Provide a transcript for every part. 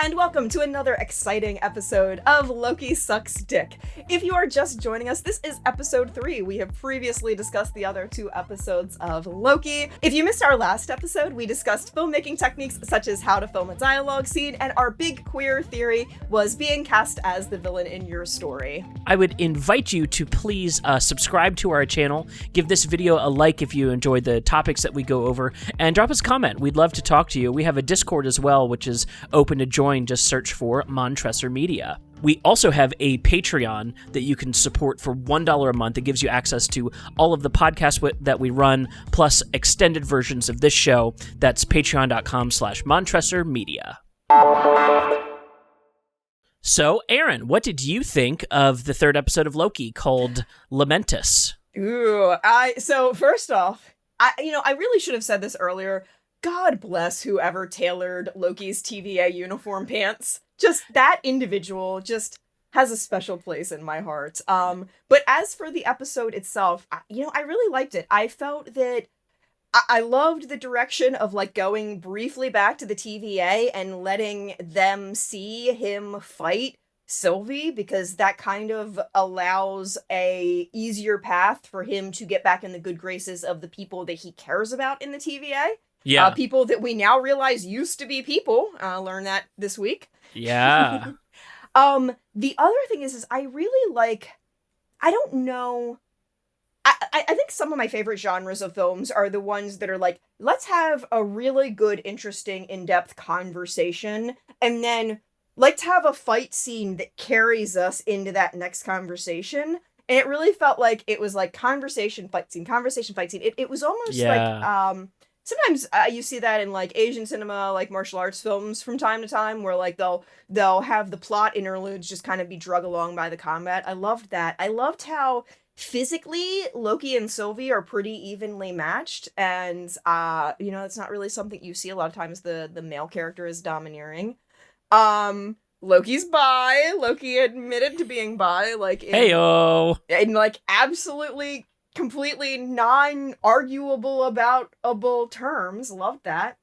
and welcome to another exciting episode of Loki Sucks Dick. If you are just joining us, this is episode 3. We have previously discussed the other 2 episodes of Loki. If you missed our last episode, we discussed filmmaking techniques such as how to film a dialogue scene, and our big queer theory was being cast as the villain in your story. I would invite you to please subscribe to our channel, give this video a like if you enjoyed the topics that we go over, and drop us a comment. We'd love to talk to you. We have a Discord as well, which is open to join. Just search for Montresor Media. We also have a Patreon that you can support for $1 a month. It gives you access to all of the podcasts that we run, plus extended versions of this show. That's patreon.com/Montresor Media. So, Erin, what did you think of the 3rd episode of Loki called Lamentus? So first off, I really should have said this earlier. God bless whoever tailored Loki's TVA uniform pants. Just that individual just has a special place in my heart. But as for the episode itself, I really liked it. I felt that I loved the direction of going briefly back to the TVA and letting them see him fight Sylvie, because that kind of allows a easier path for him to get back in the good graces of the people that he cares about in the TVA. Yeah. People that we now realize used to be people. Learned that this week. Yeah. The other thing is I really I don't know. I think some of my favorite genres of films are the ones that are let's have a really good, interesting, in-depth conversation, and then let's have a fight scene that carries us into that next conversation. And it really felt like it was conversation, fight scene, conversation, fight scene. It was almost sometimes you see that in Asian cinema, martial arts films from time to time, where they'll have the plot interludes just kind of be drug along by the combat. I loved that. I loved how physically Loki and Sylvie are pretty evenly matched, and it's not really something you see a lot of times. The male character is domineering. Loki's bi. Loki admitted to being bi, Heyo! In absolutely completely non-arguable aboutable terms. Loved that.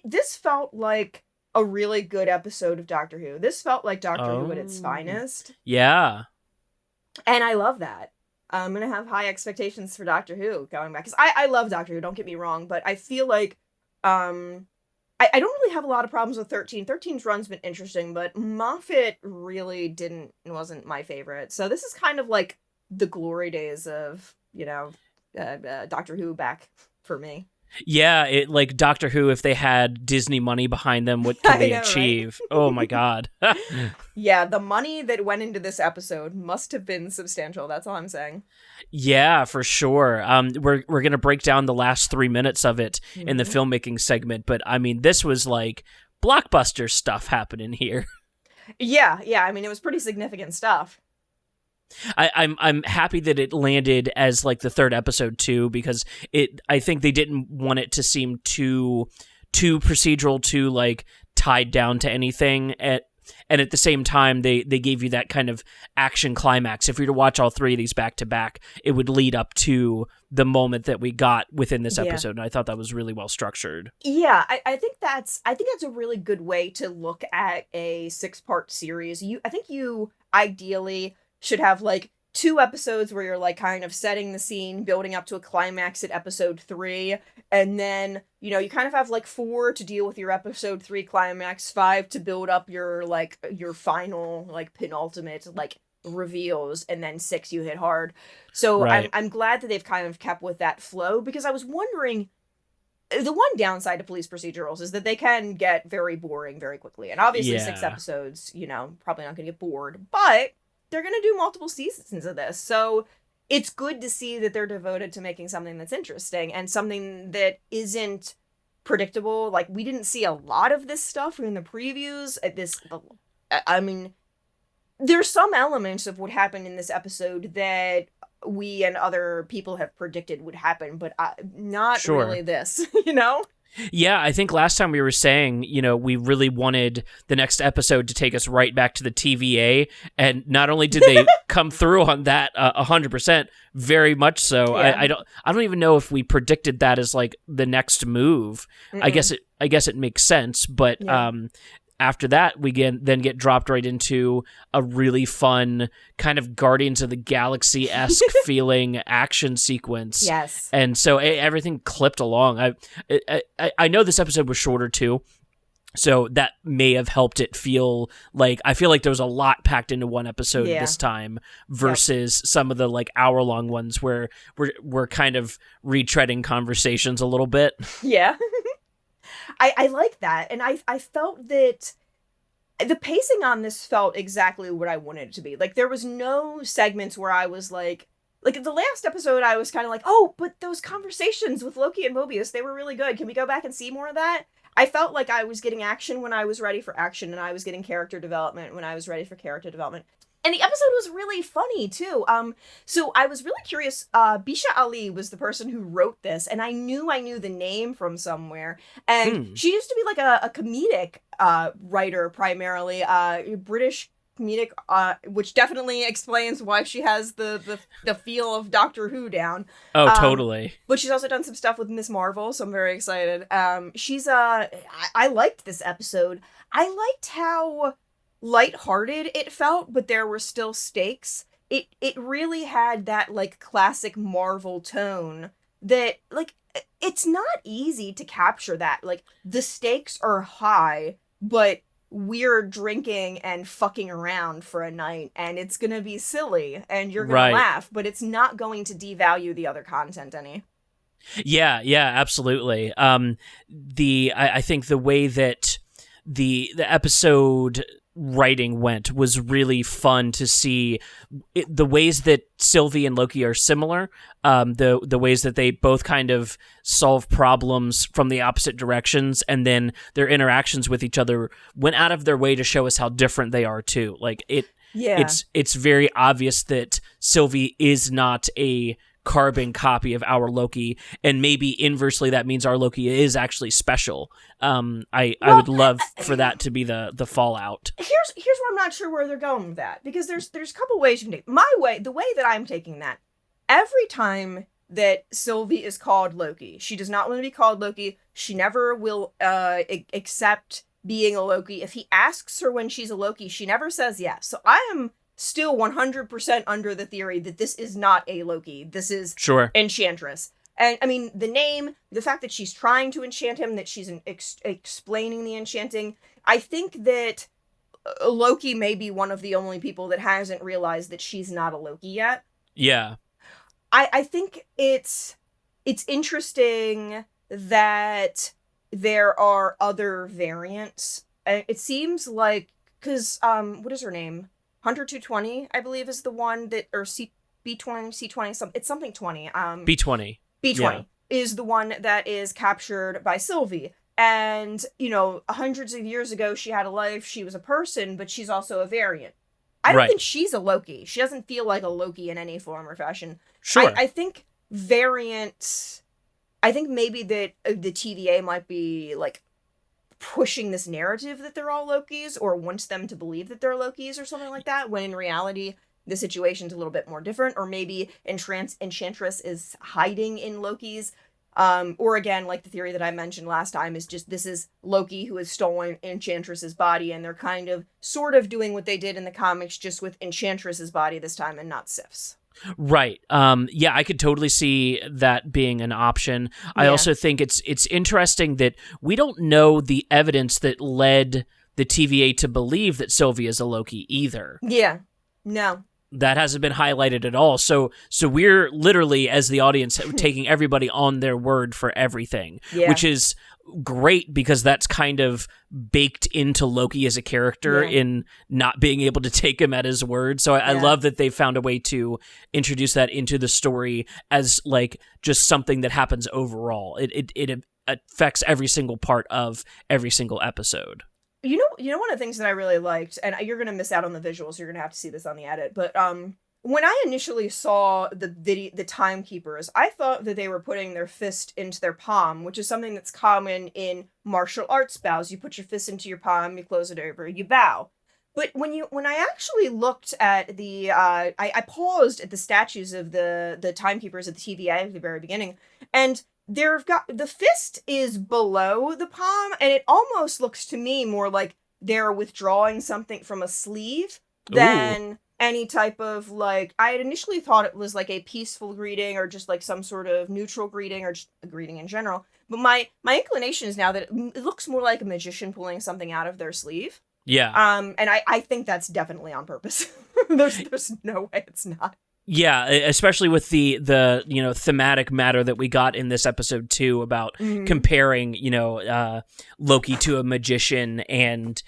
This felt like a really good episode of Doctor Who. This felt like Doctor Who at its finest. Yeah. And I love that. I'm gonna have high expectations for Doctor Who going back, because I love Doctor Who, don't get me wrong, but I feel like I don't really have a lot of problems with 13. 13's run's been interesting, but Moffat really wasn't my favorite. So this is kind of the glory days of, Doctor Who back for me. Yeah, Doctor Who, if they had Disney money behind them, what could they achieve? Right? Oh my god. Yeah, the money that went into this episode must have been substantial. That's all I'm saying. Yeah, for sure. We're going to break down the last 3 minutes of it in the filmmaking segment, but I mean, this was blockbuster stuff happening here. Yeah, it was pretty significant stuff. I'm happy that it landed as the 3rd episode too, because I think they didn't want it to seem too procedural, too tied down to anything. And at the same time, they gave you that kind of action climax. If we were to watch all 3 of these back to back, it would lead up to the moment that we got within this episode. And I thought that was really well structured. Yeah, I think that's a really good way to look at a 6-part series. I think you ideally should have 2 episodes where you're kind of setting the scene, building up to a climax at episode 3, and then you kind of have 4 to deal with your episode 3 climax, 5 to build up your your final penultimate reveals, and then 6 you hit hard. So right. I'm glad that they've kind of kept with that flow, because I was wondering, the one downside to police procedurals is that they can get very boring very quickly, and obviously 6 episodes, probably not gonna get bored, but they're going to do multiple seasons of this. So it's good to see that they're devoted to making something that's interesting and something that isn't predictable. We didn't see a lot of this stuff in the previews. There's some elements of what happened in this episode that we and other people have predicted would happen, but not really this, Yeah, I think last time we were saying, we really wanted the next episode to take us right back to the TVA, and not only did they come through on that 100%, very much so. Yeah. I don't even know if we predicted that as the next move. Mm-mm. I guess it makes sense, but after that, we then get dropped right into a really fun kind of Guardians of the Galaxy-esque feeling action sequence. Yes. And so everything clipped along. I know this episode was shorter too, so that may have helped it feel like, I feel like there was a lot packed into one episode this time versus some of the like hour-long ones where we're kind of retreading conversations a little bit. Yeah. I like that, and I felt that the pacing on this felt exactly what I wanted it to be. Like, there was no segments where I was like the last episode, I was kind of like, oh, but those conversations with Loki and Mobius, they were really good. Can we go back and see more of that? I felt like I was getting action when I was ready for action, and I was getting character development when I was ready for character development. And the episode was really funny, too. So I was really curious. Bisha Ali was the person who wrote this, and I knew the name from somewhere. And she used to be like a comedic writer, primarily. British comedic, which definitely explains why she has the feel of Doctor Who down. Oh, totally. But she's also done some stuff with Miss Marvel, so I'm very excited. I liked this episode. I liked how lighthearted it felt, but there were still stakes. It really had that like classic Marvel tone that like it's not easy to capture that. Like, the stakes are high, but we're drinking and fucking around for a night, and it's gonna be silly and you're gonna laugh, but it's not going to devalue the other content any. Yeah, absolutely. I think the way that the episode writing went was really fun to see. The ways that Sylvie and Loki are similar, the ways that they both kind of solve problems from the opposite directions, and then their interactions with each other went out of their way to show us how different they are too. Like, it's very obvious that Sylvie is not a carbon copy of our Loki, and maybe inversely that means our Loki is actually special. I would love for that to be the fallout. Here's where I'm not sure where they're going with that, because there's a couple ways you can take the way that I'm taking that. Every time that Sylvie is called Loki, she does not want to be called Loki. She never will accept being a Loki. If he asks her when she's a Loki, she never says yes. So I am still 100% under the theory that this is not a Loki. This is Enchantress. And, I mean, the name, the fact that she's trying to enchant him, that she's explaining the enchanting, I think that Loki may be one of the only people that hasn't realized that she's not a Loki yet. Yeah. I think it's interesting that there are other variants. It seems like, because, what is her name? Hunter 220, I believe, is the one that, or B20, C20, it's something 20. B20. B20 is the one that is captured by Sylvie. And, you know, hundreds of years ago, she had a life, she was a person, but she's also a variant. I don't think she's a Loki. She doesn't feel like a Loki in any form or fashion. Sure. I think variants, I think maybe that the TVA might be, like, pushing this narrative that they're all Lokis, or wants them to believe that they're Lokis or something like that, when in reality the situation's a little bit more different, or maybe Enchantress is hiding in Lokis, or again, like the theory that I mentioned last time, is just this is Loki who has stolen Enchantress's body, and they're kind of sort of doing what they did in the comics, just with Enchantress's body this time and not Sif's. Right. Yeah, I could totally see that being an option. I also think it's interesting that we don't know the evidence that led the TVA to believe that Sylvie is a Loki either. Yeah. No. That hasn't been highlighted at all. So we're literally, as the audience, taking everybody on their word for everything, which is great, because that's kind of baked into Loki as a character in not being able to take him at his word. So I love that they found a way to introduce that into the story as like just something that happens overall. It affects every single part of every single episode. You know, one of the things that I really liked, and you're going to miss out on the visuals, you're going to have to see this on the edit, but when I initially saw the timekeepers, I thought that they were putting their fist into their palm, which is something that's common in martial arts bows. You put your fist into your palm, you close it over, you bow. But when I actually looked at the, I paused at the statues of the timekeepers at the TVA at the very beginning, and the fist is below the palm, and it almost looks to me more like they're withdrawing something from a sleeve than any type of, like, I had initially thought it was like a peaceful greeting or just like some sort of neutral greeting or just a greeting in general. But my inclination is now that it looks more like a magician pulling something out of their sleeve. Yeah. And I think that's definitely on purpose. There's no way it's not. Yeah, especially with the thematic matter that we got in this episode too about comparing Loki to a magician and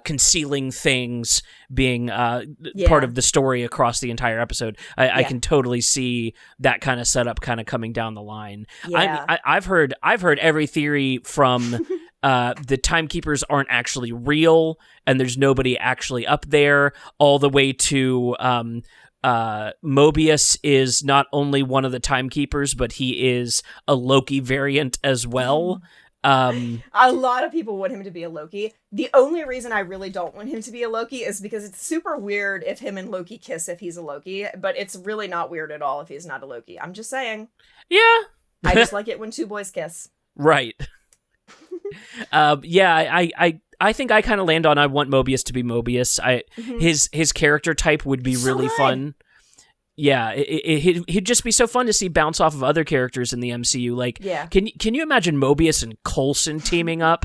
concealing things being part of the story across the entire episode. I can totally see that kind of setup kind of coming down the line. Yeah. I've heard every theory from the timekeepers aren't actually real and there's nobody actually up there, all the way to Mobius is not only one of the timekeepers, but he is a Loki variant as well. A lot of people want him to be a Loki. The only reason I really don't want him to be a Loki is because it's super weird if him and Loki kiss if he's a Loki, but it's really not weird at all if he's not a Loki. I'm just saying. Yeah. I just like it when two boys kiss. Right. I think I kind of land on I want Mobius to be Mobius. His character type would be really fun. Yeah, he'd just be so fun to see bounce off of other characters in the MCU. Like, can you imagine Mobius and Coulson teaming up?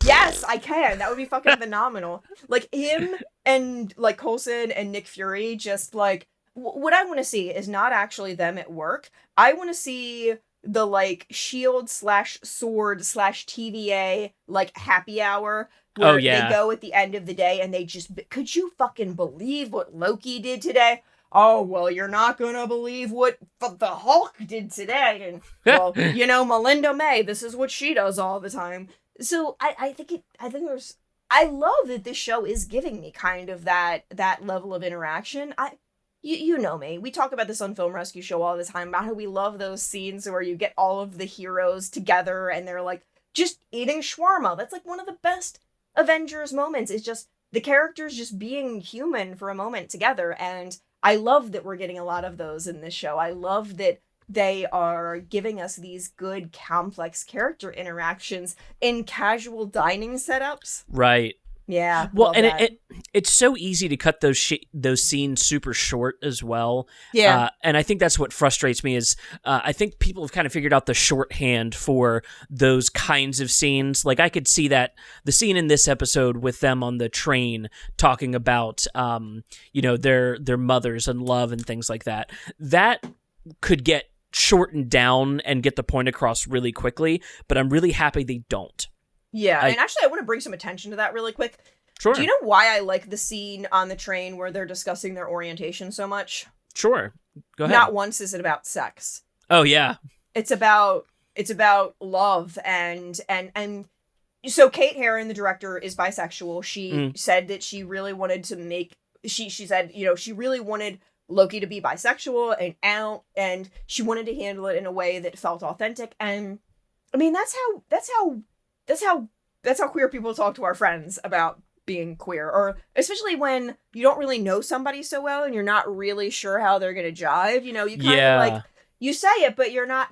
Yes, I can. That would be fucking phenomenal. Like him and like Coulson and Nick Fury. Just like what I want to see is not actually them at work. I want to see the like shield/sword/ TVA like happy hour where they go at the end of the day and they just, could you fucking believe what Loki did today? Oh, well, you're not gonna believe what the Hulk did today. And, well, Melinda May, this is what she does all the time. So I love that this show is giving me kind of that level of interaction. You know me. We talk about this on Film Rescue Show all the time about how we love those scenes where you get all of the heroes together and they're like just eating shawarma. That's like one of the best Avengers moments, is just the characters just being human for a moment together. And I love that we're getting a lot of those in this show. I love that they are giving us these good, complex character interactions in casual dining setups. Right. Yeah. Well, and it's so easy to cut those scenes super short as well. Yeah. And I think that's what frustrates me is I think people have kind of figured out the shorthand for those kinds of scenes. Like I could see that the scene in this episode with them on the train talking about, their mothers and love and things like that. That could get shortened down and get the point across really quickly. But I'm really happy they don't. Yeah, and actually I want to bring some attention to that really quick. Sure. Do you know why I like the scene on the train where they're discussing their orientation so much? Sure. Go ahead. Not once is it about sex. Oh, yeah. It's about love and so Kate Herron, the director, is bisexual. She said that she really wanted to she said, she really wanted Loki to be bisexual and out, and she wanted to handle it in a way that felt authentic. And I mean, that's how queer people talk to our friends about being queer, or especially when you don't really know somebody so well and you're not really sure how they're gonna jive. You kind of like, you say it, but you're not,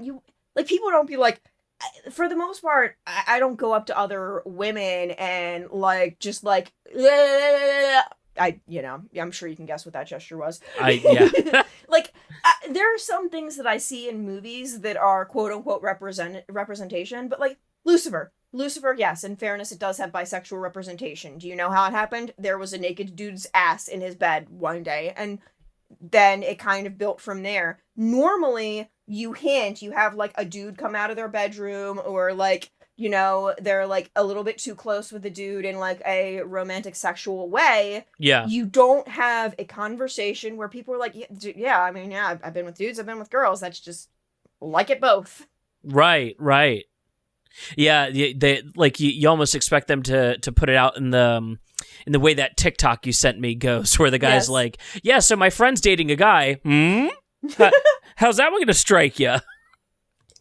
people don't be like, for the most part, I don't go up to other women and I'm sure you can guess what that gesture was. There are some things that I see in movies that are quote unquote representation, but like Lucifer, yes, in fairness, it does have bisexual representation. Do you know how it happened? There was a naked dude's ass in his bed one day, and then it kind of built from there. Normally, you have like a dude come out of their bedroom, or like, they're like a little bit too close with the dude in like a romantic sexual way. Yeah. You don't have a conversation where people are like, I've been with dudes, I've been with girls. That's just like it both. Right. Yeah, they like you almost expect them to put it out in the way that TikTok you sent me goes, where the guy's like, "Yeah, so my friend's dating a guy. How's that one gonna strike you?"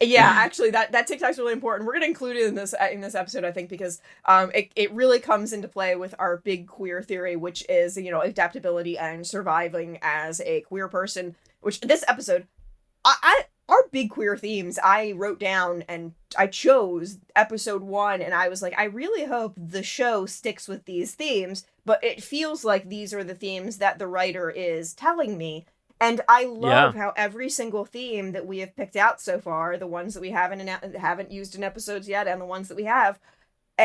Yeah, actually, that TikTok's really important. We're gonna include it in this episode, I think, because it really comes into play with our big queer theory, which is adaptability and surviving as a queer person. Which this episode, I our big queer themes, I wrote down and I chose episode 1, and I was like, I really hope the show sticks with these themes, but it feels like these are the themes that the writer is telling me. And I love how every single theme that we have picked out so far, the ones that we haven't used in episodes yet, and the ones that we have,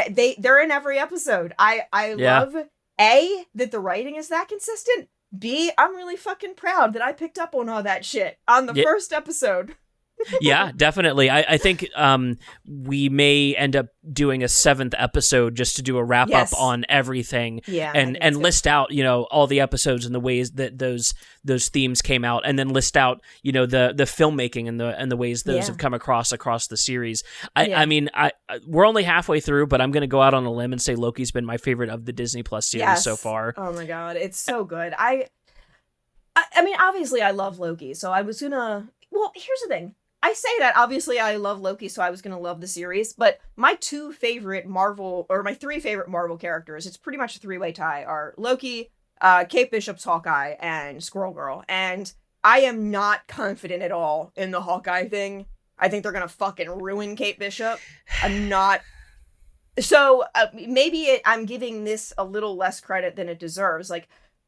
they're in every episode. I love, A, that the writing is that consistent. B, I'm really fucking proud that I picked up on all that shit on the first episode. Yeah, definitely. I think we may end up doing a 7th episode just to do a wrap up on everything, and list out, you know, all the episodes and the ways that those themes came out, and then list out, you know, the filmmaking and the ways those have come across the series. I mean, we're only halfway through, but I'm going to go out on a limb and say Loki's been my favorite of the Disney Plus series so far. Oh my god, it's so good. I mean, obviously I love Loki, so I was gonna. Well, here's the thing. I say that, obviously I love Loki, so I was going to love the series, but my 3 favorite Marvel characters, it's pretty much a 3-way tie, are Loki, Kate Bishop's Hawkeye, and Squirrel Girl, and I am not confident at all in the Hawkeye thing. I think they're going to fucking ruin Kate Bishop. I'm not... So, maybe I'm giving this a little less credit than it deserves. Like,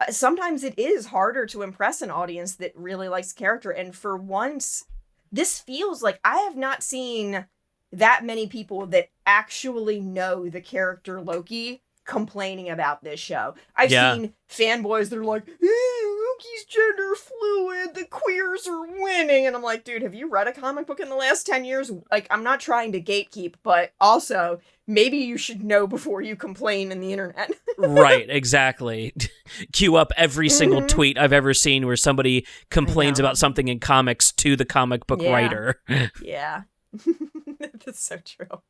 sometimes it is harder to impress an audience that really likes the character, and for once... This feels like I have not seen that many people that actually know the character Loki complaining about this show. I've seen fanboys that are like, Loki's gender fluid, the queers are winning. And I'm like, dude, have you read a comic book in the last 10 years? Like, I'm not trying to gatekeep, but also maybe you should know before you complain in the internet. Right, exactly. Queue up every single tweet I've ever seen where somebody complains about something in comics to the comic book writer. Yeah. That's so true.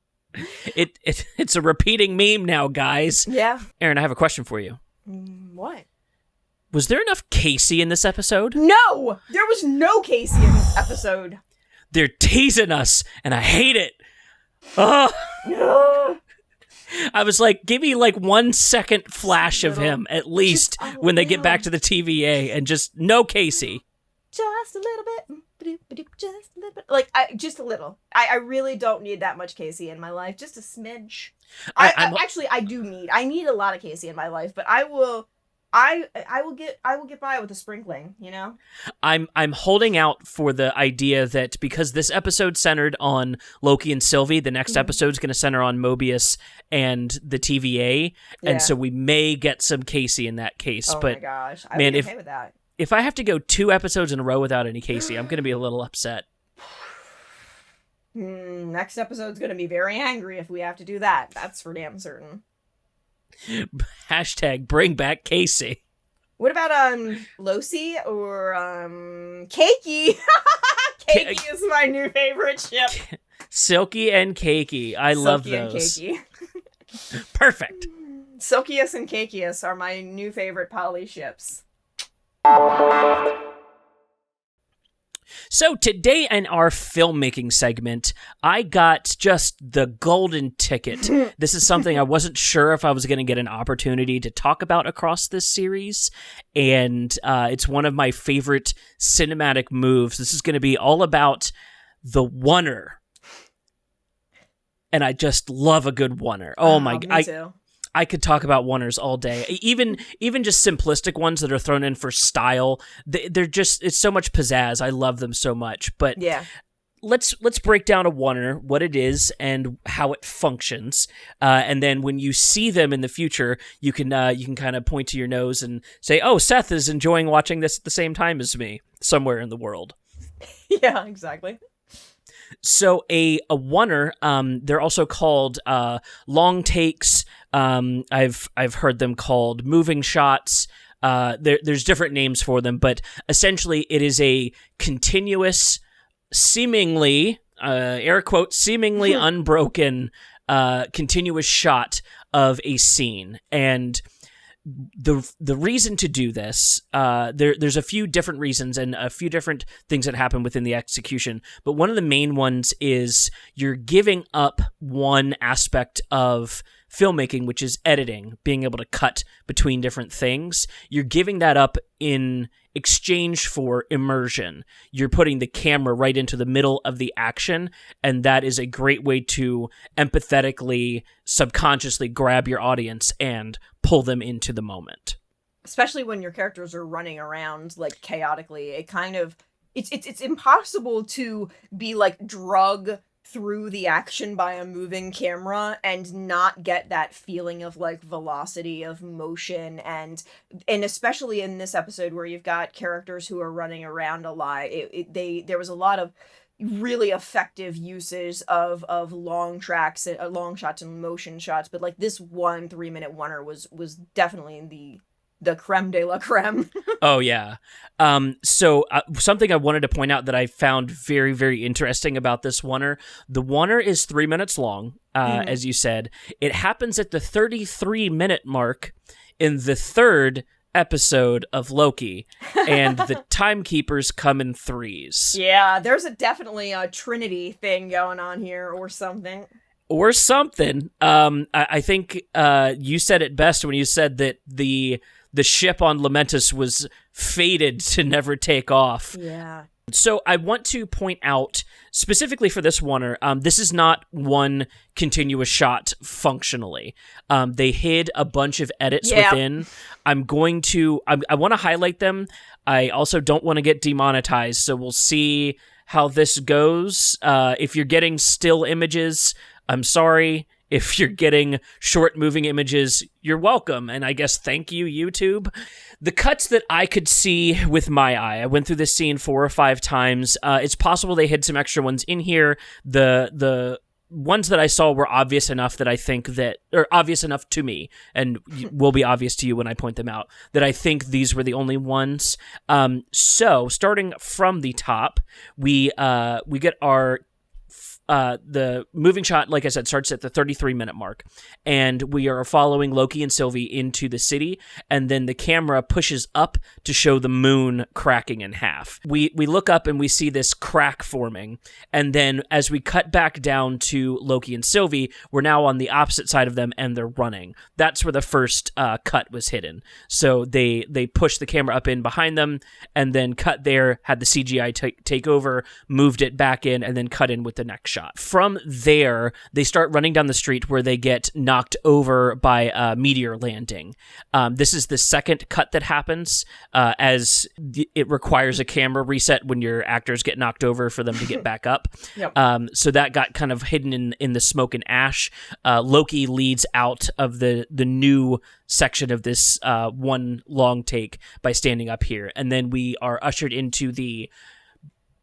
It's a repeating meme now, guys. Yeah. Erin, I have a question for you. What? Was there enough Casey in this episode? No! There was no Casey in this episode. They're teasing us, and I hate it. Oh. I was like, give me like 1 second flash of him, at least, when they get back to the TVA, and just no Casey. Just a little bit. Just a little bit. Like, just a little. I really don't need that much Casey in my life. Just a smidge. I need a lot of Casey in my life, but I will get by with a sprinkling, you know? I'm holding out for the idea that because this episode centered on Loki and Sylvie, the next episode's going to center on Mobius and the TVA, and so we may get some Casey in that case. Oh but my gosh, I would be okay with that. If I have to go 2 episodes in a row without any Casey, I'm going to be a little upset. Next episode's going to be very angry if we have to do that. That's for damn certain. Hashtag bring back Casey. What about Loki or Keiki? Keiki is my new favorite ship. Silky and Keiki. I love those. Silky and Keiki. Perfect. Silkius and Keikius are my new favorite poly ships. So today in our filmmaking segment, I got just the golden ticket. This is something I wasn't sure if I was going to get an opportunity to talk about across this series, and it's one of my favorite cinematic moves. This is going to be all about the oneer. And I just love a good oneer. Oh my god. Me too. I could talk about oneers all day. Even just simplistic ones that are thrown in for style. They're just, it's so much pizzazz. I love them so much. But yeah, let's break down a oneer, what it is and how it functions. And then when you see them in the future, you can kind of point to your nose and say, "Oh, Seth is enjoying watching this at the same time as me somewhere in the world." Yeah, exactly. So a oneer, they're also called long takes. I've heard them called moving shots. There's different names for them, but essentially it is a continuous, seemingly air quote, seemingly unbroken continuous shot of a scene. And the reason to do this, there's a few different reasons and a few different things that happen within the execution, but one of the main ones is you're giving up one aspect of filmmaking, which is editing, being able to cut between different things. You're giving that up in exchange for immersion. You're putting the camera right into the middle of the action, and that is a great way to empathetically, subconsciously grab your audience and pull them into the moment. Especially when your characters are running around like chaotically, it kind of it's impossible to be like drug through the action by a moving camera and not get that feeling of like velocity of motion, and especially in this episode where you've got characters who are running around a lot, there was a lot of really effective uses of long tracks, long shots and motion shots, but like this 3-minute oneer was definitely the creme de la creme. Oh, yeah. So something I wanted to point out that I found very, very interesting about this oneer. The oneer is 3 minutes long, as you said. It happens at the 33-minute mark in the third episode of Loki, and the timekeepers come in threes. Yeah, there's definitely a Trinity thing going on here or something. Or something. I think you said it best when you said that the ship on Lamentus was fated to never take off. Yeah. So I want to point out, specifically for this oneer, this is not one continuous shot functionally. They hid a bunch of edits within. I want to highlight them. I also don't want to get demonetized, so we'll see how this goes. If you're getting still images, I'm sorry. If you're getting short moving images, you're welcome. And I guess thank you, YouTube. The cuts that I could see with my eye, I went through this scene 4 or 5 times. It's possible they hid some extra ones in here. The ones that I saw were obvious enough that I think that, or obvious enough to me, and will be obvious to you when I point them out, that I think these were the only ones. So starting from the top, we get our the moving shot, like I said, starts at the 33-minute mark, and we are following Loki and Sylvie into the city, and then the camera pushes up to show the moon cracking in half. We look up and we see this crack forming, and then as we cut back down to Loki and Sylvie, we're now on the opposite side of them, and they're running. That's where the first cut was hidden. So they pushed the camera up in behind them, and then cut there, had the CGI take over, moved it back in, and then cut in with the next shot. From there, they start running down the street where they get knocked over by a meteor landing. This is the second cut that happens, as it requires a camera reset when your actors get knocked over for them to get back up. Yep. So that got kind of hidden in the smoke and ash. Loki leads out of the new section of this one long take by standing up here. And then we are ushered into the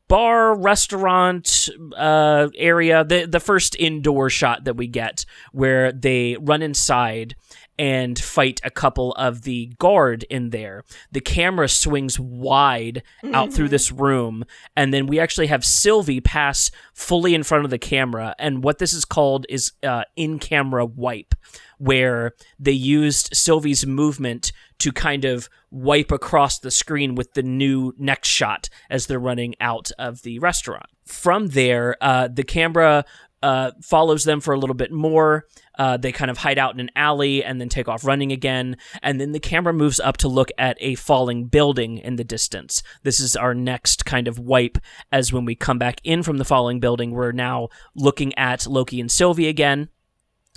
bar, restaurant area, the first indoor shot that we get, where they run inside and fight a couple of the guard in there. The camera swings wide out through this room, and then we actually have Sylvie pass fully in front of the camera, and what this is called is in-camera wipe, where they used Sylvie's movement to kind of wipe across the screen with the new next shot as they're running out of the restaurant. From there, the camera follows them for a little bit more. They kind of hide out in an alley and then take off running again. And then the camera moves up to look at a falling building in the distance. This is our next kind of wipe, as when we come back in from the falling building, we're now looking at Loki and Sylvie again.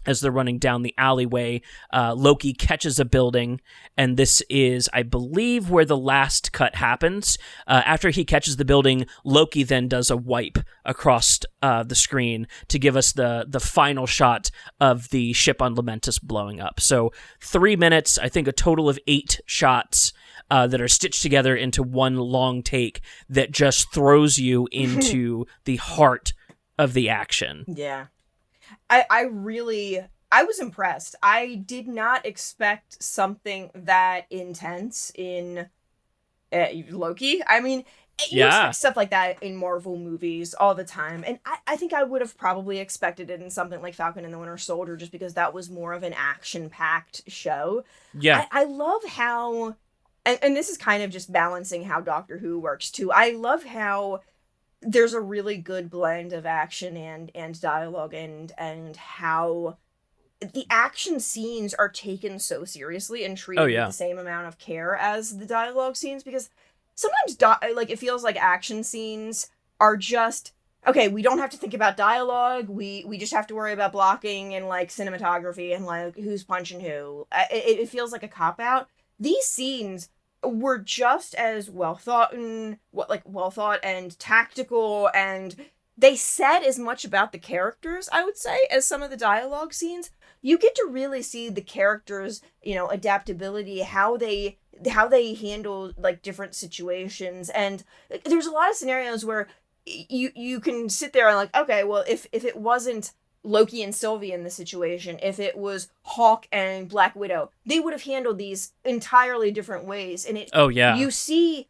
As they're running down the alleyway, Loki catches a building, and this is, I believe, where the last cut happens. After he catches the building, Loki then does a wipe across the screen to give us the final shot of the ship on Lamentus blowing up. So 3 minutes, I think a total of 8 shots that are stitched together into one long take that just throws you into the heart of the action. Yeah. I was impressed. I did not expect something that intense in Loki. I mean, you expect stuff like that in Marvel movies all the time. And I think I would have probably expected it in something like Falcon and the Winter Soldier, just because that was more of an action-packed show. Yeah. I love how, and this is kind of just balancing how Doctor Who works too. I love how there's a really good blend of action and dialogue and how the action scenes are taken so seriously and Oh treated with yeah. the same amount of care as the dialogue scenes, because sometimes like it feels like action scenes are just okay, we don't have to think about dialogue. We just have to worry about blocking and like cinematography and like who's punching who. It feels like a cop out. These scenes were just as well thought and tactical, and they said as much about the characters, I would say, as some of the dialogue scenes. You get to really see the characters, adaptability, how they handle like different situations. And there's a lot of scenarios where you can sit there and like, okay, well, if it wasn't Loki and Sylvie in the situation, if it was Hawk and Black Widow, they would have handled these entirely different ways. And Oh yeah. you see,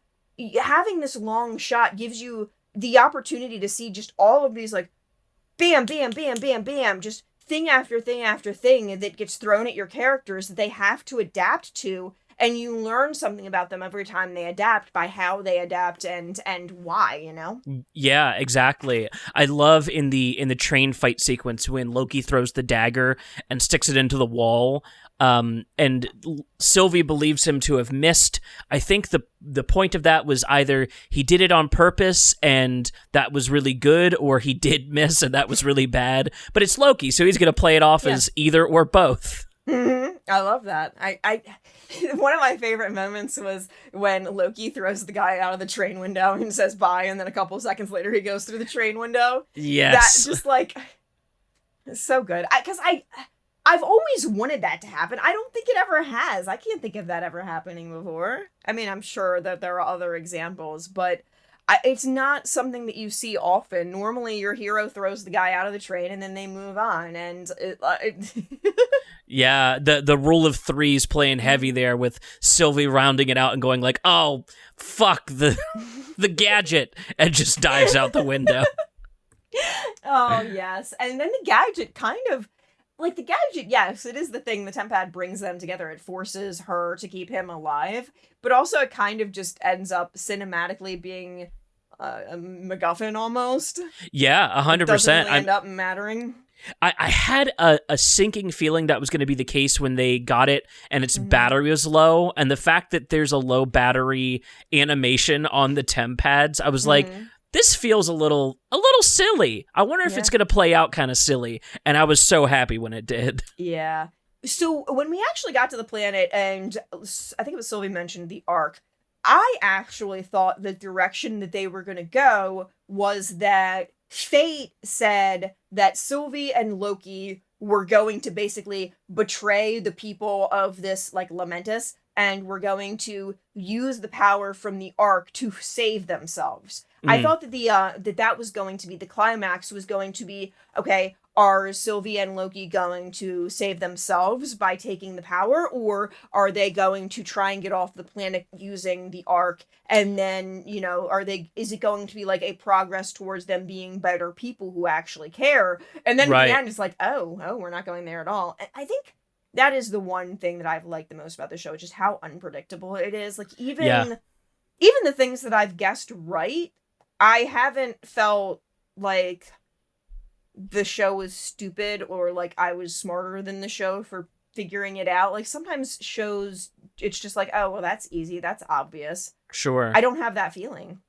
having this long shot gives you the opportunity to see just all of these like bam, bam, bam, bam, bam, just thing after thing after thing that gets thrown at your characters that they have to adapt to, and you learn something about them every time they adapt by how they adapt and why. Yeah, exactly. I love in the train fight sequence when Loki throws the dagger and sticks it into the wall. And Sylvie believes him to have missed. I think the point of that was either he did it on purpose and that was really good, or he did miss and that was really bad. But it's Loki, so he's going to play it off as either or both. Mm-hmm. I love that. I one of my favorite moments was when Loki throws the guy out of the train window and says bye, and then a couple seconds later he goes through the train window. Yes. That just like, it's so good. Because I've always wanted that to happen. I don't think it ever has. I can't think of that ever happening before. I mean, I'm sure that there are other examples, but it's not something that you see often. Normally, your hero throws the guy out of the train and then they move on. And yeah, the rule of threes playing heavy there with Sylvie rounding it out and going like, "Oh, fuck the gadget," and just dives out the window. Oh yes, and then the gadget kind of. Like, the gadget, yes, it is the thing. The Tempad brings them together. It forces her to keep him alive. But also it kind of just ends up cinematically being a MacGuffin almost. Yeah, 100%. It doesn't really end up mattering. I had a sinking feeling that was going to be the case when they got it and its battery was low. And the fact that there's a low battery animation on the Tempads, I was like, this feels a little silly. I wonder if it's going to play out kind of silly. And I was so happy when it did. Yeah. So when we actually got to the planet, and I think it was Sylvie mentioned the Ark, I actually thought the direction that they were going to go was that Fate said that Sylvie and Loki were going to basically betray the people of this, like, Lamentus, and were going to use the power from the Ark to save themselves. I thought that that was going to be the climax, was going to be, okay, are Sylvie and Loki going to save themselves by taking the power, or are they going to try and get off the planet using the Ark? And then, is it going to be like a progress towards them being better people who actually care? And then at the end, it's like, oh, we're not going there at all. And I think that is the one thing that I've liked the most about the show, just how unpredictable it is. Like, even the things that I've guessed right, I haven't felt like the show was stupid or like I was smarter than the show for figuring it out. Like, sometimes shows, it's just like, oh, well, that's easy, that's obvious. Sure. I don't have that feeling.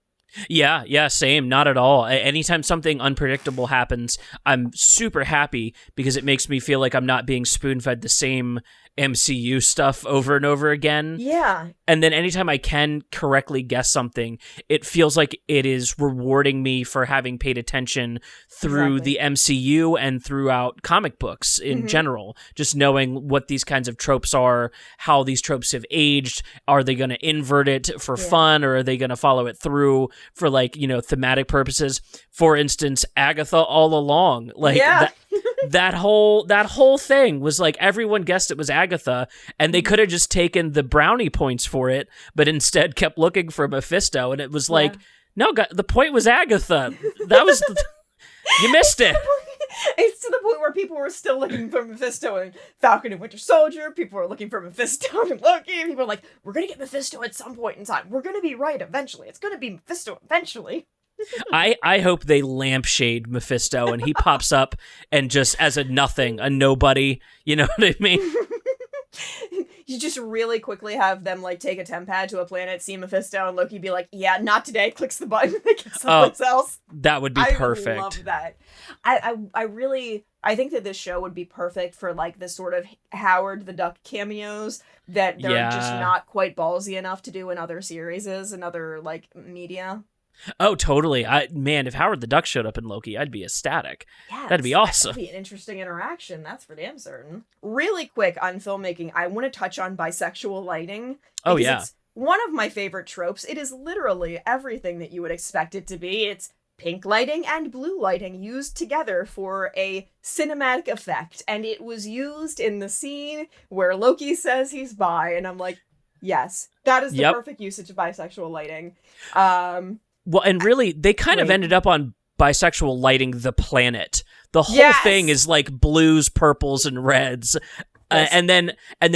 Yeah, same. Not at all. Anytime something unpredictable happens, I'm super happy because it makes me feel like I'm not being spoon-fed the same MCU stuff over and over again. Yeah. And then anytime I can correctly guess something, it feels like it is rewarding me for having paid attention through the MCU and throughout comic books in general. Just knowing what these kinds of tropes are, how these tropes have aged. Are they going to invert it for fun, or are they going to follow it through for, like, thematic purposes? For instance, Agatha all along. Like, that whole thing was like everyone guessed it was Agatha, and they could have just taken the brownie points for it, but instead kept looking for Mephisto, and it was like, no, the point was Agatha. That was you missed it. It's to the point where people were still looking for Mephisto and Falcon and Winter Soldier. People were looking for Mephisto and Loki. People were like, we're gonna get Mephisto at some point in time. We're gonna be right eventually. It's gonna be Mephisto eventually. I hope they lampshade Mephisto and he pops up and just as a nothing, a nobody. You know what I mean? You just really quickly have them like take a temp pad to a planet, see Mephisto, and Loki be like, "Yeah, not today." Clicks the button, and gets someplace else. That would be perfect. I love that. I think that this show would be perfect for like this sort of Howard the Duck cameos that they're just not quite ballsy enough to do in other series and other like media. Oh, totally. Man, if Howard the Duck showed up in Loki, I'd be ecstatic. Yes, that'd be awesome. That'd be an interesting interaction, that's for damn certain. Really quick on filmmaking, I want to touch on bisexual lighting. Oh, yeah. It's one of my favorite tropes. It is literally everything that you would expect it to be. It's pink lighting and blue lighting used together for a cinematic effect. And it was used in the scene where Loki says he's bi, and I'm like, yes, that is the perfect usage of bisexual lighting. Well, and really, they kind of ended up on bisexual lighting the planet. The whole thing is like blues, purples, and reds. Yes. And then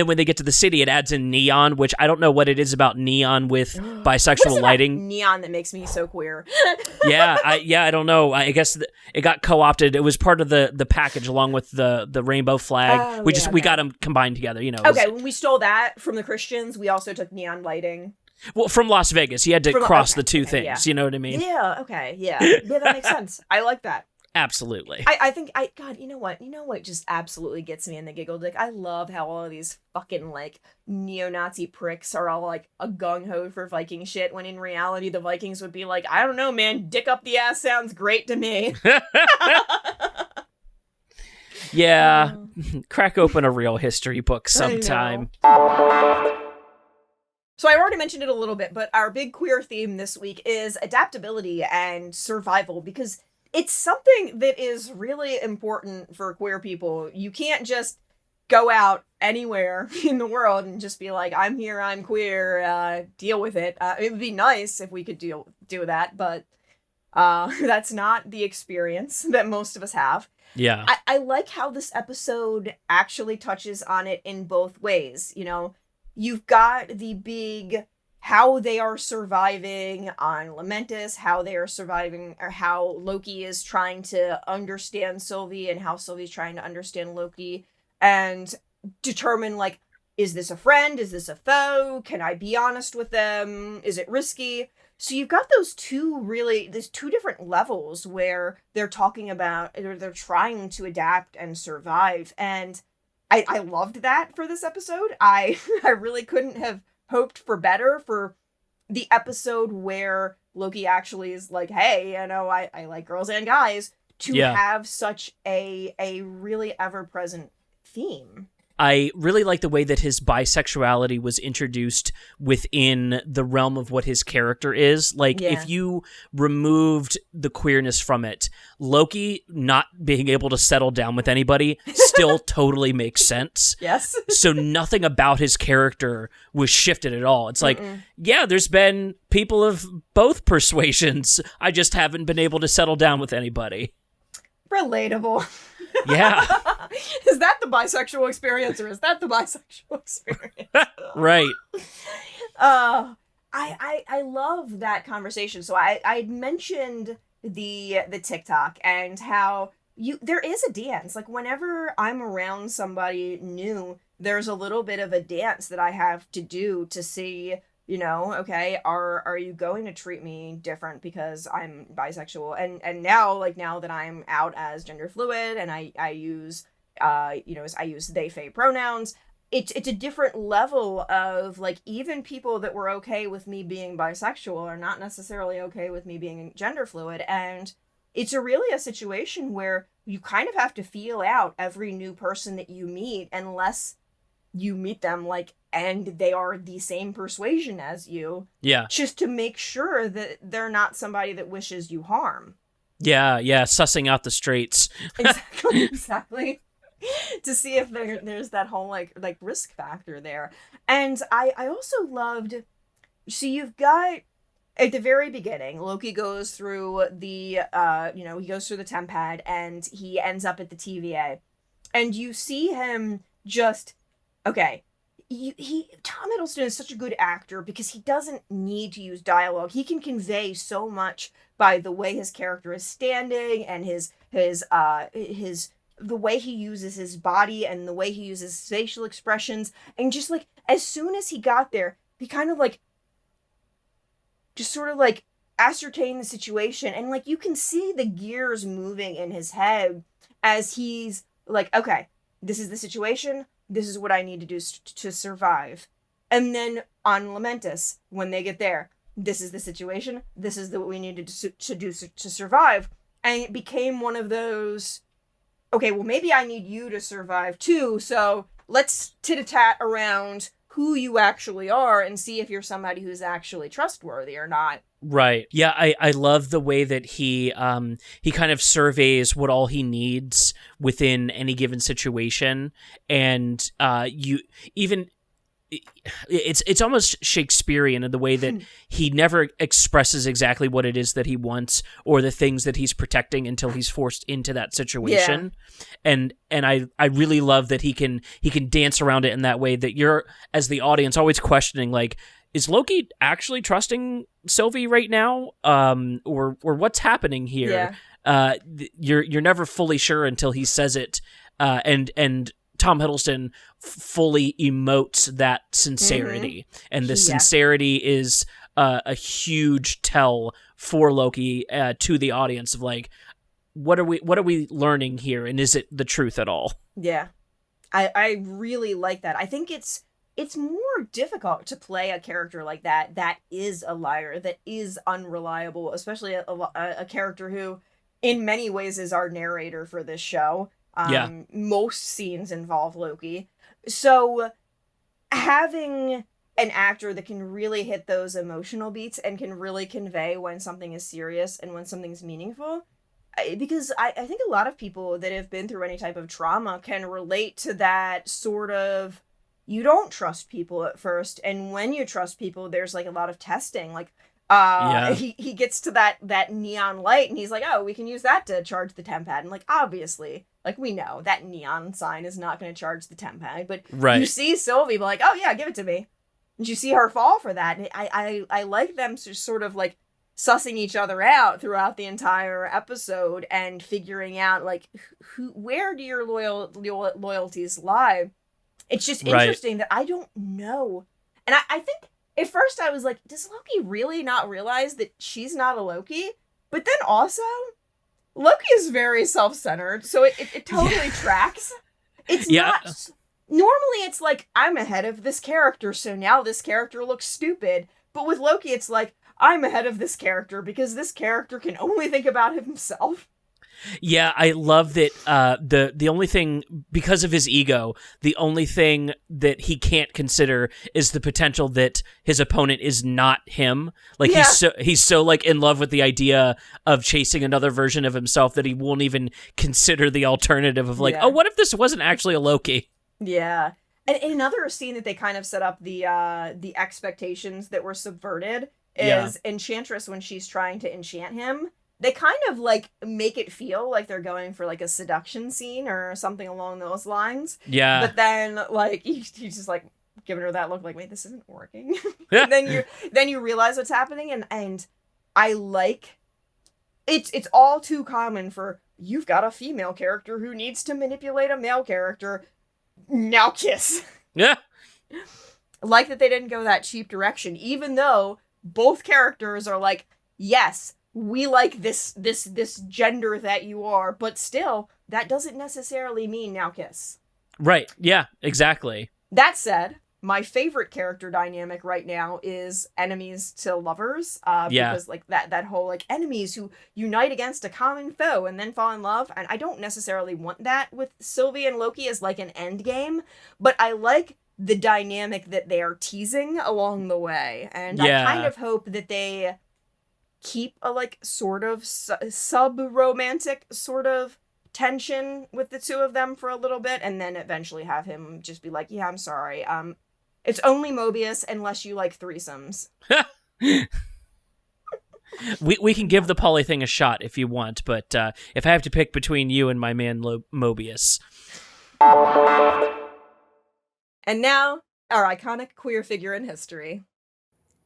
when they get to the city, it adds in neon, which I don't know what it is about neon with bisexual lighting. Neon that makes me so queer. I don't know. I guess it got co-opted. It was part of the package along with the rainbow flag. We got them combined together. You know. Okay, when we stole that from the Christians, we also took neon lighting. Well, from Las Vegas, you had to cross the two things. Yeah. You know what I mean? Yeah. Okay. Yeah. Yeah, that makes sense. I like that. Absolutely. I think God, you know what just absolutely gets me in the giggle dick? I love how all of these fucking like neo-Nazi pricks are all like a gung-ho for Viking shit, when in reality the Vikings would be like, I don't know, man, dick up the ass sounds great to me. Yeah. Crack open a real history book sometime. So I already mentioned it a little bit, but our big queer theme this week is adaptability and survival, because it's something that is really important for queer people. You can't just go out anywhere in the world and just be like, I'm here, I'm queer, deal with it. It would be nice if we could do that, but that's not the experience that most of us have. Yeah. I like how this episode actually touches on it in both ways. You know, you've got the big how they are surviving on Lamentis, how they are surviving, or how Loki is trying to understand Sylvie and how Sylvie's trying to understand Loki and determine, like, is this a friend? Is this a foe? Can I be honest with them? Is it risky? So you've got there's two different levels where they're talking about, or they're trying to adapt and survive. And I loved that for this episode. I really couldn't have hoped for better for the episode where Loki actually is like, hey, you know, I like girls and guys, to have such a really ever-present theme. I really like the way that his bisexuality was introduced within the realm of what his character is. Like, if you removed the queerness from it, Loki not being able to settle down with anybody still totally makes sense. Yes. So nothing about his character was shifted at all. It's like, yeah, there's been people of both persuasions. I just haven't been able to settle down with anybody. Relatable. Yeah. Is that the bisexual experience, or is that the bisexual experience? Right. I love that conversation. So I mentioned the TikTok and how there is a dance. Like, whenever I'm around somebody new, there's a little bit of a dance that I have to do to see, you know, okay, are you going to treat me different because I'm bisexual? And now that I'm out as gender fluid and I use I use they they pronouns, it's a different level of, like, even people that were okay with me being bisexual are not necessarily okay with me being gender fluid. And it's really a situation where you kind of have to feel out every new person that you meet, unless you meet them, like, and they are the same persuasion as you. Yeah. Just to make sure that they're not somebody that wishes you harm. Yeah, sussing out the straights. Exactly. To see if there's that whole, like risk factor there. And I also loved, so you've got, at the very beginning, Loki goes through the, he goes through the temp pad and he ends up at the TVA. And you see him just, okay, Tom Hiddleston is such a good actor because he doesn't need to use dialogue. He can convey so much by the way his character is standing and the way he uses his body and the way he uses facial expressions. And just like, as soon as he got there, he kind of like, just sort of like ascertain the situation. And like, you can see the gears moving in his head as he's like, okay, this is the situation. This is what I need to do to survive. And then on Lamentus, when they get there, this is the situation. This is what we needed to do to survive. And it became one of those, okay, well, maybe I need you to survive too, so let's tit-a-tat around who you actually are and see if you're somebody who's actually trustworthy or not. Right. Yeah, I love the way that he kind of surveys what all he needs within any given situation, and it's almost Shakespearean in the way that he never expresses exactly what it is that he wants or the things that he's protecting until he's forced into that situation. Yeah. And I really love that he can dance around it in that way, that you're, as the audience, always questioning, like, is Loki actually trusting Sylvie right now? Or what's happening here? Yeah. You're never fully sure until he says it. And Tom Hiddleston fully emotes that sincerity, and the sincerity is a huge tell for Loki to the audience of like, what are we learning here, and is it the truth at all? Yeah, I really like that. I think it's more difficult to play a character like that is a liar, that is unreliable, especially a character who, in many ways, is our narrator for this show. Most scenes involve Loki. So having an actor that can really hit those emotional beats and can really convey when something is serious and when something's meaningful, because I think a lot of people that have been through any type of trauma can relate to that sort of, you don't trust people at first, and when you trust people, there's like a lot of testing. Like, he gets to that neon light and he's like, oh, we can use that to charge the temp pad. And like, obviously, like, we know that neon sign is not going to charge the temp pad, but you see Sylvie be like, oh yeah, give it to me. And you see her fall for that. And I like them just sort of like sussing each other out throughout the entire episode and figuring out like, where do your loyalties lie? It's just interesting that I don't know. And I think at first I was like, does Loki really not realize that she's not a Loki? But then also, Loki is very self-centered, so it totally tracks. It's not... Normally it's like, I'm ahead of this character, so now this character looks stupid. But with Loki, it's like, I'm ahead of this character because this character can only think about himself. Yeah, I love that the only thing, because of his ego, the only thing that he can't consider is the potential that his opponent is not him. Like, he's so like in love with the idea of chasing another version of himself that he won't even consider the alternative of like, oh, what if this wasn't actually a Loki? Yeah. And another scene that they kind of set up the expectations that were subverted is Enchantress, when she's trying to enchant him. They kind of, like, make it feel like they're going for, like, a seduction scene or something along those lines. Yeah. But then, like, he's just, like, giving her that look like, wait, this isn't working. And then you realize what's happening, and I like... It's all too common for, you've got a female character who needs to manipulate a male character. Now kiss. Yeah. Like that they didn't go that cheap direction, even though both characters are like, yes, we like this gender that you are, but still, that doesn't necessarily mean now kiss. Right. Yeah, exactly. That said, my favorite character dynamic right now is enemies to lovers. Because like that whole like enemies who unite against a common foe and then fall in love. And I don't necessarily want that with Sylvie and Loki as like an end game, but I like the dynamic that they are teasing along the way. And I kind of hope that they keep a like sort of sub-romantic sort of tension with the two of them for a little bit, and then eventually have him just be like, yeah, I'm sorry. It's only Mobius unless you like threesomes. we can give the poly thing a shot if you want, but if I have to pick between you and my man Mobius. And now, Our iconic queer figure in history.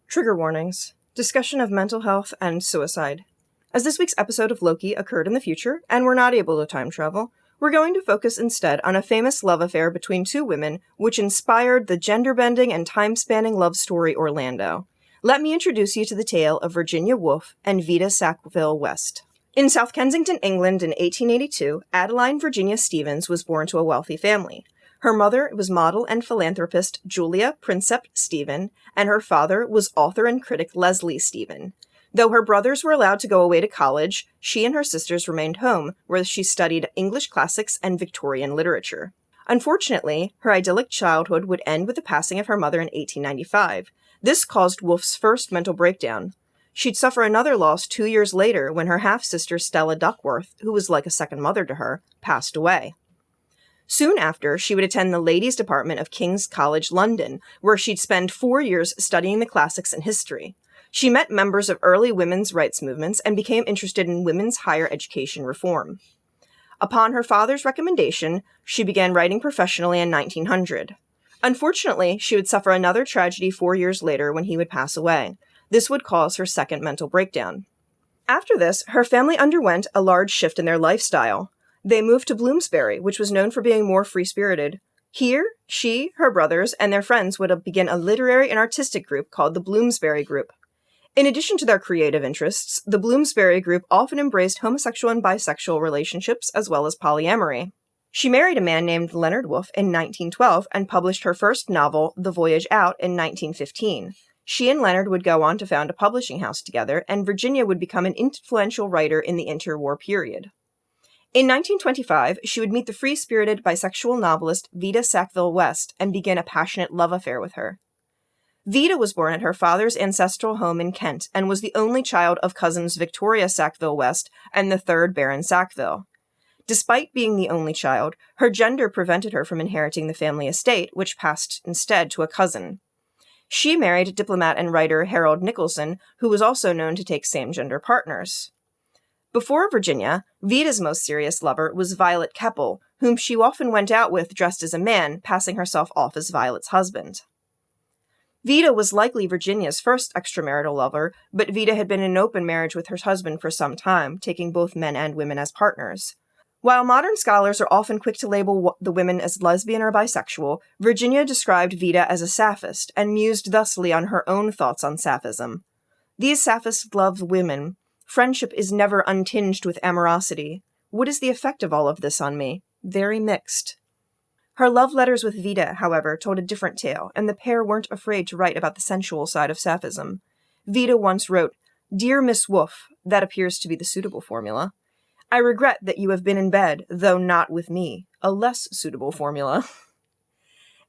Trigger warnings. Discussion of mental health and suicide. As this week's episode of Loki occurred in the future, and we're not able to time travel, we're going to focus instead on a famous love affair between two women, which inspired the gender-bending and time-spanning love story Orlando. Let me introduce you to the tale of Virginia Woolf and Vida Sackville West. In South Kensington, England in 1882, Adeline Virginia Stevens was born to a wealthy family. Her mother was model and philanthropist Julia Prinsep Stephen, and her father was author and critic Leslie Stephen. Though her brothers were allowed to go away to college, she and her sisters remained home, where she studied English classics and Victorian literature. Unfortunately, her idyllic childhood would end with the passing of her mother in 1895. This caused Woolf's first mental breakdown. She'd suffer another loss 2 years later when her half-sister Stella Duckworth, who was like a second mother to her, passed away. Soon after, she would attend the Ladies' Department of King's College London, where she'd spend 4 years studying the classics and history. She met members of early women's rights movements and became interested in women's higher education reform. Upon her father's recommendation, she began writing professionally in 1900. Unfortunately, she would suffer another tragedy 4 years later when he would pass away. This would cause her second mental breakdown. After this, her family underwent a large shift in their lifestyle. They moved to Bloomsbury, which was known for being more free-spirited. Here, she, her brothers, and their friends would begin a literary and artistic group called the Bloomsbury Group. In addition to their creative interests, the Bloomsbury Group often embraced homosexual and bisexual relationships as well as polyamory. She married a man named Leonard Woolf in 1912 and published her first novel, The Voyage Out, in 1915. She and Leonard would go on to found a publishing house together, and Virginia would become an influential writer in the interwar period. In 1925, she would meet the free-spirited bisexual novelist Vida Sackville West and begin a passionate love affair with her. Vida was born at her father's ancestral home in Kent and was the only child of cousins Victoria Sackville West and the third Baron Sackville. Despite being the only child, her gender prevented her from inheriting the family estate, which passed instead to a cousin. She married diplomat and writer Harold Nicholson, who was also known to take same-gender partners. Before Virginia, Vida's most serious lover was Violet Keppel, whom she often went out with dressed as a man, passing herself off as Violet's husband. Vida was likely Virginia's first extramarital lover, but Vida had been in an open marriage with her husband for some time, taking both men and women as partners. While modern scholars are often quick to label the women as lesbian or bisexual, Virginia described Vida as a sapphist, and mused thusly on her own thoughts on sapphism. These saphists love women. Friendship is never untinged with amorosity. What is the effect of all of this on me? Very mixed. Her love letters with Vida, however, told a different tale, and the pair weren't afraid to write about the sensual side of sapphism. Vida once wrote, "Dear Miss Woolf," that appears to be the suitable formula, "I regret that you have been in bed, though not with me," a less suitable formula.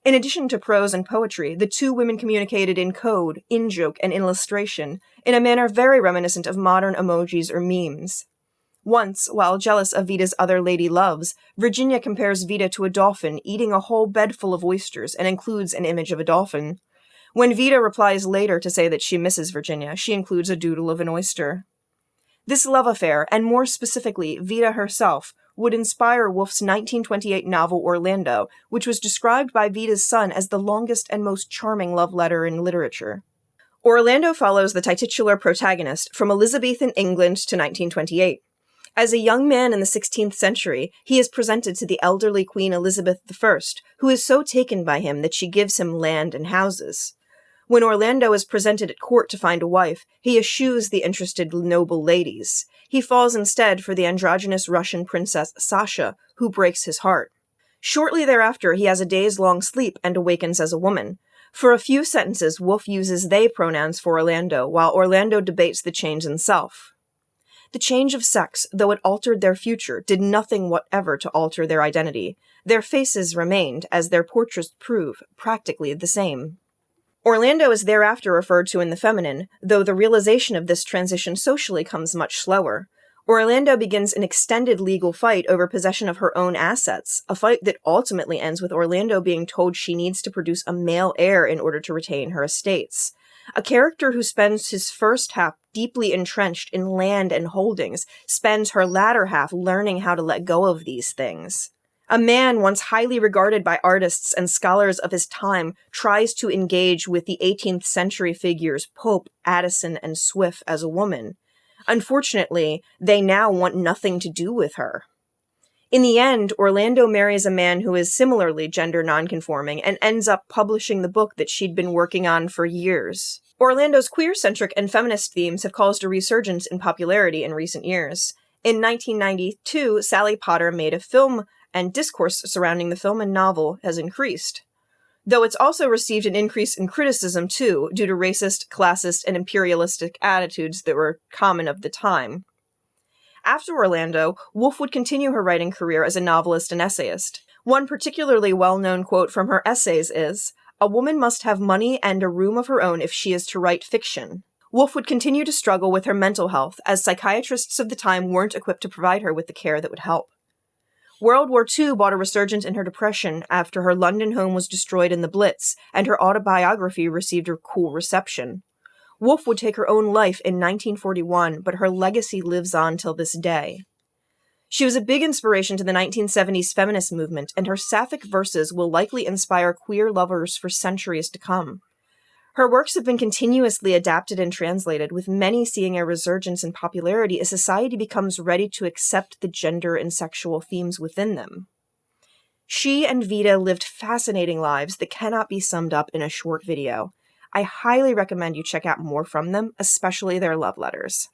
In addition to prose and poetry, the two women communicated in code, in-joke, and illustration, in a manner very reminiscent of modern emojis or memes. Once, while jealous of Vida's other lady loves, Virginia compares Vida to a dolphin eating a whole bed full of oysters and includes an image of a dolphin. When Vida replies later to say that she misses Virginia, she includes a doodle of an oyster. This love affair, and more specifically, Vida herself, would inspire Woolf's 1928 novel Orlando, which was described by Vida's son as the longest and most charming love letter in literature. Orlando follows the titular protagonist from Elizabethan England to 1928. As a young man in the 16th century, he is presented to the elderly Queen Elizabeth I, who is so taken by him that she gives him land and houses. When Orlando is presented at court to find a wife, he eschews the interested noble ladies. He falls instead for the androgynous Russian princess Sasha, who breaks his heart. Shortly thereafter, he has a days-long sleep and awakens as a woman. For a few sentences, Woolf uses they pronouns for Orlando, while Orlando debates the change in self. The change of sex, though it altered their future, did nothing whatever to alter their identity. Their faces remained, as their portraits prove, practically the same. Orlando is thereafter referred to in the feminine, though the realization of this transition socially comes much slower. Orlando begins an extended legal fight over possession of her own assets, a fight that ultimately ends with Orlando being told she needs to produce a male heir in order to retain her estates. A character who spends his first half deeply entrenched in land and holdings spends her latter half learning how to let go of these things. A man once highly regarded by artists and scholars of his time tries to engage with the 18th century figures Pope, Addison, and Swift as a woman. Unfortunately, they now want nothing to do with her. In the end, Orlando marries a man who is similarly gender nonconforming and ends up publishing the book that she'd been working on for years. Orlando's queer-centric and feminist themes have caused a resurgence in popularity in recent years. In 1992, Sally Potter made a film, and discourse surrounding the film and novel has increased. Though it's also received an increase in criticism, too, due to racist, classist, and imperialistic attitudes that were common of the time. After Orlando, Woolf would continue her writing career as a novelist and essayist. One particularly well-known quote from her essays is, "A woman must have money and a room of her own if she is to write fiction." Woolf would continue to struggle with her mental health, as psychiatrists of the time weren't equipped to provide her with the care that would help. World War II brought a resurgence in her depression after her London home was destroyed in the Blitz, and her autobiography received a cool reception. Woolf would take her own life in 1941, but her legacy lives on till this day. She was a big inspiration to the 1970s feminist movement, and her sapphic verses will likely inspire queer lovers for centuries to come. Her works have been continuously adapted and translated, with many seeing a resurgence in popularity as society becomes ready to accept the gender and sexual themes within them. She and Vita lived fascinating lives that cannot be summed up in a short video. I highly recommend you check out more from them, especially their love letters.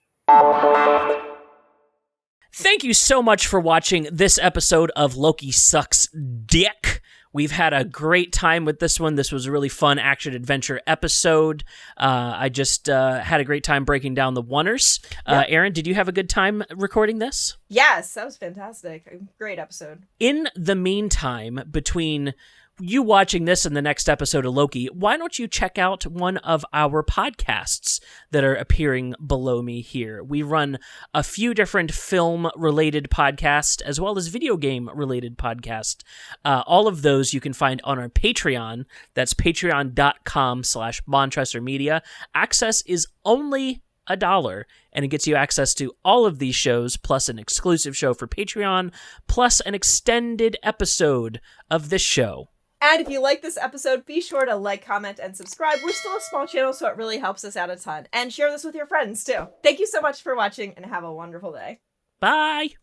Thank you so much for watching this episode of Loki Sucks Dick. We've had a great time with this one. This was a really fun action-adventure episode. I just had a great time breaking down the Wonders. Yep. Erin, did you have a good time recording this? Yes, that was fantastic. Great episode. In the meantime, between you watching this and the next episode of Loki, why don't you check out one of our podcasts that are appearing below me here? We run a few different film-related podcasts as well as video game-related podcasts. All of those you can find on our Patreon. That's patreon.com/BontresserMedia. Access is only $1, and it gets you access to all of these shows, plus an exclusive show for Patreon, plus an extended episode of this show. And if you like this episode, be sure to like, comment, and subscribe. We're still a small channel, so it really helps us out a ton. And share this with your friends, too. Thank you so much for watching, and have a wonderful day. Bye!